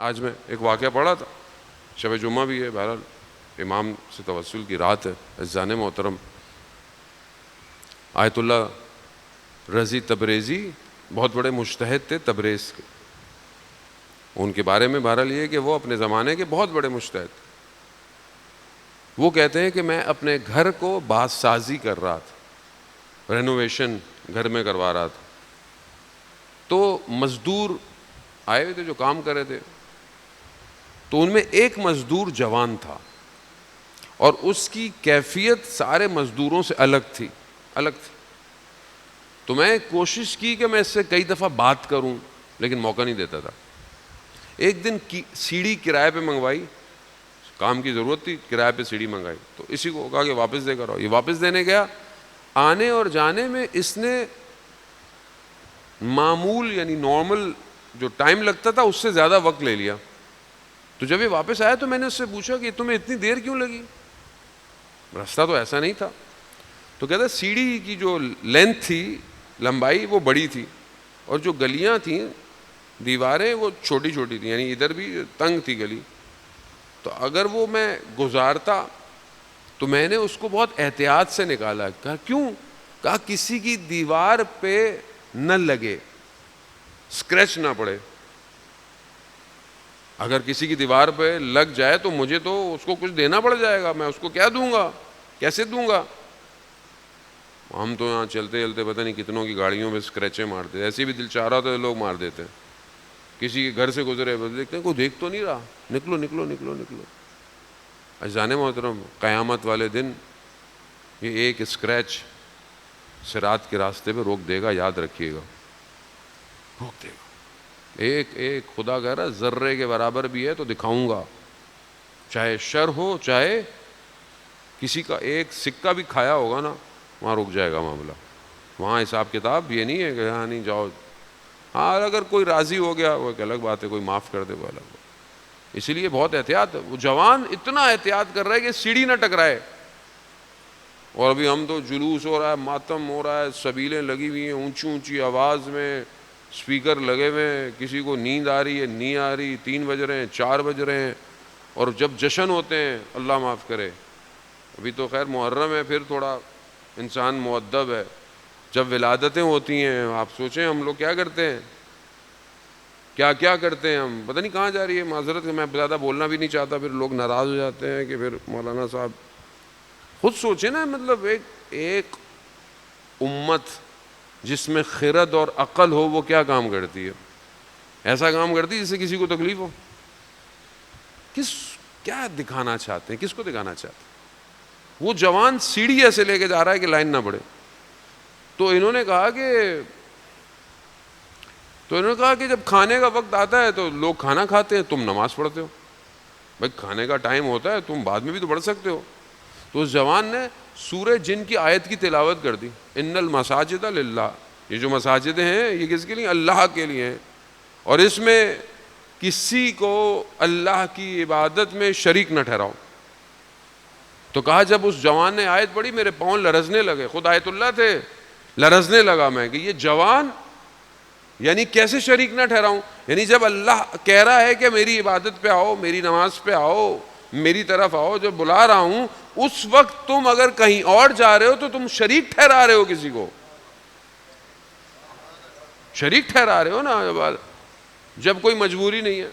آج میں ایک واقعہ پڑھا تھا، شب جمعہ بھی ہے، بہرحال امام سے توسل کی رات ہے. عزیزان محترم، آیت اللہ رضی تبریزی بہت بڑے مجتہد تھے تبریز کے. ان کے بارے میں بہرحال یہ کہ وہ اپنے زمانے کے بہت بڑے مجتہد تھے. وہ کہتے ہیں کہ میں اپنے گھر کو بازسازی کر رہا تھا، رینوویشن گھر میں کروا رہا تھا. تو مزدور آئے ہوئے تھے جو کام کر رہے تھے، تو ان میں ایک مزدور جوان تھا اور اس کی کیفیت سارے مزدوروں سے الگ تھی. تو میں کوشش کی کہ میں اس سے کئی دفعہ بات کروں، لیکن موقع نہیں دیتا تھا. ایک دن سیڑھی کرائے پہ منگوائی، کام کی ضرورت تھی، کرائے پہ سیڑھی منگائی. تو اسی کو کہا کہ واپس دے کر آؤ. یہ واپس دینے گیا، آنے اور جانے میں اس نے معمول یعنی نارمل جو ٹائم لگتا تھا اس سے زیادہ وقت لے لیا. تو جب یہ واپس آیا تو میں نے اس سے پوچھا کہ تمہیں اتنی دیر کیوں لگی، راستہ تو ایسا نہیں تھا. تو کہتا سیڑھی کی جو لینتھ تھی، لمبائی، وہ بڑی تھی، اور جو گلیاں تھیں، دیواریں، وہ چھوٹی چھوٹی تھیں، یعنی ادھر بھی تنگ تھی گلی. تو اگر وہ میں گزارتا تو میں نے اس کو بہت احتیاط سے نکالا. کہا کیوں؟ کہا کسی کی دیوار پہ نہ لگے، اسکریچ نہ پڑے. اگر کسی کی دیوار پہ لگ جائے تو مجھے تو اس کو کچھ دینا پڑ جائے گا، میں اس کو کیا دوں گا، کیسے دوں گا. ہم تو یہاں چلتے چلتے پتہ نہیں کتنوں کی گاڑیوں میں اسکریچیں مارتے، ایسے بھی دل چاہ رہا تو لوگ مار دیتے. کسی کے گھر سے گزرے دیکھتے ہیں کوئی دیکھ تو نہیں رہا، نکلو نکلو نکلو نکلو. عزیزان محترم، قیامت والے دن یہ ایک اسکریچ صراط کے راستے پہ روک دے گا، یاد رکھیے گا، روک دے گا. ایک خدا کہہ رہا ذرے کے برابر بھی ہے تو دکھاؤں گا، چاہے شر ہو، چاہے کسی کا ایک سکہ بھی کھایا ہوگا نا، وہاں رک جائے گا معاملہ. وہاں حساب کتاب یہ نہیں ہے کہ ہاں نہیں جاؤ. ہاں اگر کوئی راضی ہو گیا وہ ایک الگ بات ہے، کوئی معاف کر دے وہ الگ بات. اسی لیے بہت احتیاط. وہ جوان اتنا احتیاط کر رہا ہے کہ سیڑھی نہ ٹکرائے. اور ابھی ہم تو جلوس ہو رہا ہے، ماتم ہو رہا ہے، سبیلیں لگی ہوئی ہیں اونچی اونچی آواز میں، اسپیکر لگے ہوئے ہیں، کسی کو نیند آ رہی ہے، نہیں آ رہی، 3 بج رہے ہیں، 4 بج رہے ہیں. اور جب جشن ہوتے ہیں، اللہ معاف کرے، ابھی تو خیر محرم ہے، پھر تھوڑا انسان مؤدب ہے. جب ولادتیں ہوتی ہیں، آپ سوچیں ہم لوگ کیا کرتے ہیں، کیا کیا کرتے ہیں ہم. پتہ نہیں کہاں جا رہی ہے معذرت، میں زیادہ بولنا بھی نہیں چاہتا، پھر لوگ ناراض ہو جاتے ہیں کہ پھر مولانا صاحب. خود سوچیں نا، مطلب ایک امت جس میں خرد اور عقل ہو، وہ کیا کام کرتی ہے. ایسا کام کرتی ہے جس سے کسی کو تکلیف ہو. کیا دکھانا چاہتے ہیں، کس کو دکھانا چاہتے ہیں. وہ جوان سیڑھی ایسے لے کے جا رہا ہے کہ لائن نہ پڑے. تو انہوں نے کہا کہ جب کھانے کا وقت آتا ہے تو لوگ کھانا کھاتے ہیں، تم نماز پڑھتے ہو. بھائی کھانے کا ٹائم ہوتا ہے، تم بعد میں بھی تو پڑھ سکتے ہو. تو اس جوان نے سورہ جن کی آیت کی تلاوت کر دی، ان المساجد للہ. یہ جو مساجدیں ہیں یہ کس کے لیے؟ اللہ کے لیے ہیں، اور اس میں کسی کو اللہ کی عبادت میں شریک نہ ٹھہراؤ. تو کہا جب اس جوان نے آیت پڑھی میرے پاؤں لرزنے لگے. خود آیت اللہ تھے، لرزنے لگا میں کہ یہ جوان یعنی کیسے شریک نہ ٹھہراؤں. یعنی جب اللہ کہہ رہا ہے کہ میری عبادت پہ آؤ، میری نماز پہ آؤ، میری طرف آؤ، جب بلا رہا ہوں، اس وقت تم اگر کہیں اور جا رہے ہو تو تم شریک ٹھہرا رہے ہو، کسی کو شریک ٹھہرا رہے ہو نا. جب کوئی مجبوری نہیں ہے،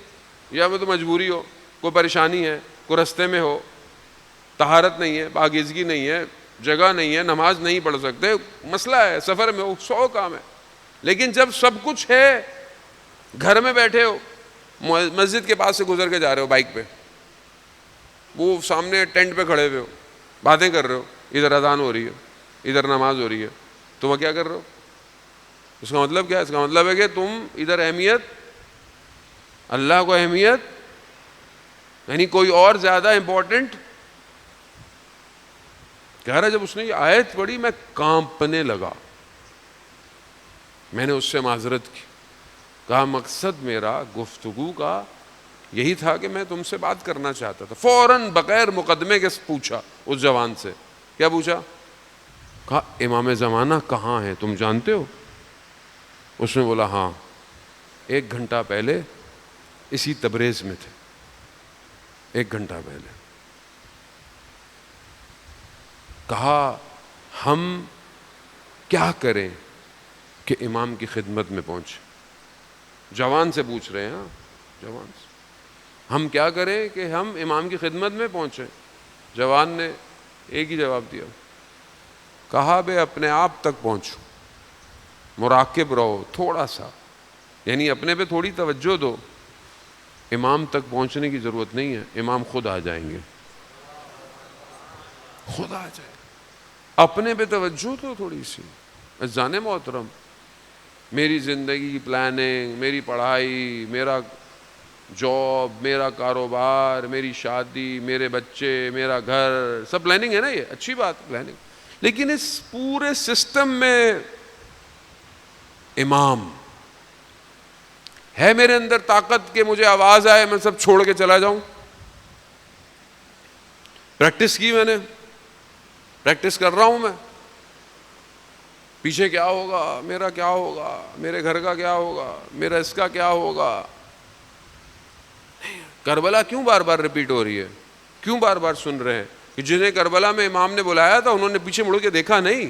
یا وہ تو مجبوری ہو، کوئی پریشانی ہے، کوئی رستے میں ہو، طہارت نہیں ہے، پاکیزگی نہیں ہے، جگہ نہیں ہے، نماز نہیں پڑھ سکتے، مسئلہ ہے، سفر میں ہو، 100 کام ہے. لیکن جب سب کچھ ہے، گھر میں بیٹھے ہو، مسجد کے پاس سے گزر کے جا رہے ہو بائک پہ، وہ سامنے ٹینٹ پہ کھڑے ہوئے ہو، باتیں کر رہے ہو، ادھر اذان ہو رہی ہے، ادھر نماز ہو رہی ہے، تم کیا کر رہے ہو؟ اس کا مطلب کیا ہے؟ اس کا مطلب ہے کہ تم ادھر اہمیت، اللہ کو اہمیت، یعنی کوئی اور زیادہ امپورٹنٹ. کہہ رہا جب اس نے یہ آیت پڑھی میں کانپنے لگا. میں نے اس سے معذرت کی، کہا مقصد میرا گفتگو کا یہی تھا کہ میں تم سے بات کرنا چاہتا تھا. فوراً بغیر مقدمے کے پوچھا اس جوان سے. کیا پوچھا؟ کہا امام زمانہ کہاں ہے، تم جانتے ہو؟ اس نے بولا ہاں، 1 گھنٹہ پہلے اسی تبریز میں تھے 1 گھنٹہ پہلے. کہا ہم کیا کریں کہ امام کی خدمت میں پہنچے. جوان سے پوچھ رہے ہیں, ہاں جوان سے, ہم کیا کریں کہ ہم امام کی خدمت میں پہنچے. جوان نے ایک ہی جواب دیا, کہا بے اپنے آپ تک پہنچو, مراقب رہو تھوڑا سا, یعنی اپنے پہ تھوڑی توجہ دو, امام تک پہنچنے کی ضرورت نہیں ہے, امام خود آ جائیں گے, خود آ جائے. اپنے پہ توجہ دو تھوڑی سی. عزیزان محترم, میری زندگی کی پلاننگ, میری پڑھائی, میرا جاب, میرا کاروبار, میری شادی, میرے بچے, میرا گھر, سب پلاننگ ہے نا, یہ اچھی بات پلاننگ, لیکن اس پورے سسٹم میں امام ہے میرے اندر طاقت کہ مجھے آواز آئے میں سب چھوڑ کے چلا جاؤں؟ پریکٹس کی میں نے, پریکٹس کر رہا ہوں میں, پیچھے کیا ہوگا, میرا کیا ہوگا, میرے گھر کا کیا ہوگا, میرا اس کا کیا ہوگا. کربلا کیوں بار بار ریپیٹ ہو رہی ہے, کیوں بار بار سن رہے ہیں کہ جنہیں کربلا میں امام نے بلایا تھا انہوں نے پیچھے مڑ کے دیکھا نہیں,